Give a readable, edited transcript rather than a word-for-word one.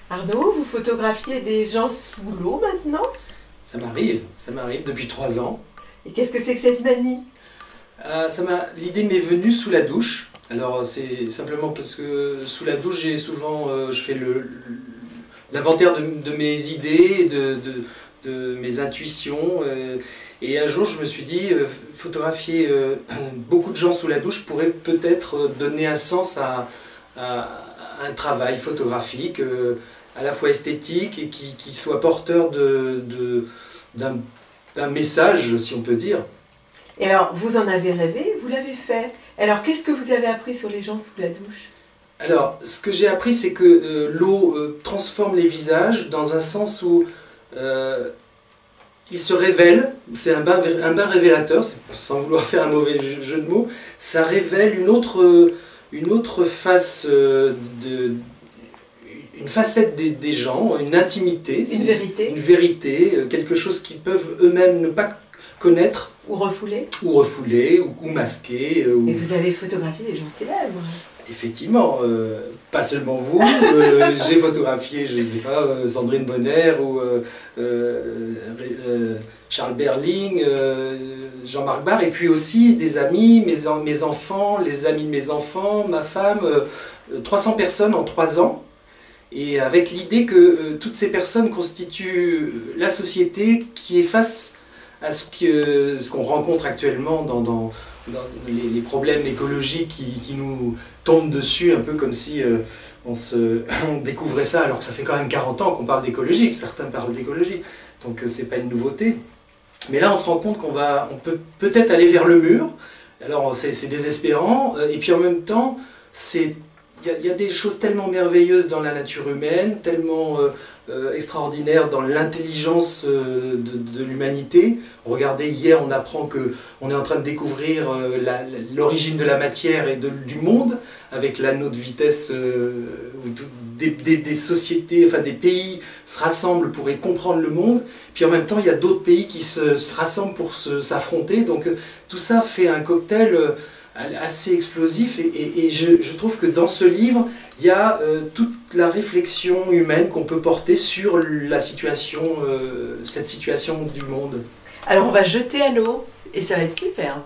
Arnaud, vous photographiez des gens sous l'eau maintenant? Ça m'arrive depuis 3 ans. Et qu'est-ce que c'est que cette manie? L'idée m'est venue sous la douche. Alors c'est simplement parce que sous la douche, j'ai souvent, je fais l'inventaire de mes idées, de mes intuitions. Et un jour, je me suis dit, photographier beaucoup de gens sous la douche pourrait peut-être donner un sens à un travail photographique, à la fois esthétique et qui soit porteur d'un message, si on peut dire. Et alors, vous en avez rêvé, vous l'avez fait. Alors, qu'est-ce que vous avez appris sur les gens sous la douche? Alors, ce que j'ai appris, c'est que l'eau transforme les visages dans un sens où il se révèle, c'est un bain révélateur, sans vouloir faire un mauvais jeu de mots, ça révèle une autre face, une facette des gens, une intimité. Une vérité. Une vérité, quelque chose qu'ils peuvent eux-mêmes ne pas connaître. Ou refouler. Ou refouler, ou masquer. Et vous avez photographié des gens célèbres. Effectivement, pas seulement vous, j'ai photographié, je ne sais pas, Sandrine Bonner ou Charles Berling, Jean-Marc Barr, et puis aussi des amis, mes enfants, les amis de mes enfants, ma femme, 300 personnes en 3 ans, et avec l'idée que toutes ces personnes constituent la société qui est face à ce qu'on rencontre actuellement dans les problèmes écologiques qui nous tombent dessus, un peu comme si on découvrait ça alors que ça fait quand même 40 ans qu'on parle d'écologie, que certains parlent d'écologie, donc c'est pas une nouveauté. Mais là on se rend compte qu'on peut peut-être aller vers le mur, alors c'est désespérant, et puis en même temps, il y a des choses tellement merveilleuses dans la nature humaine, tellement extraordinaire dans l'intelligence de l'humanité. Regardez, hier on apprend qu'on est en train de découvrir l'origine de la matière et du monde avec l'anneau de vitesse où des sociétés, enfin des pays se rassemblent pour y comprendre le monde. Puis en même temps il y a d'autres pays qui se rassemblent pour s'affronter. Donc tout ça fait un cocktail assez explosif et je trouve que dans ce livre il y a toute la réflexion humaine qu'on peut porter sur la situation, cette situation du monde. Alors on va jeter à l'eau et ça va être superbe.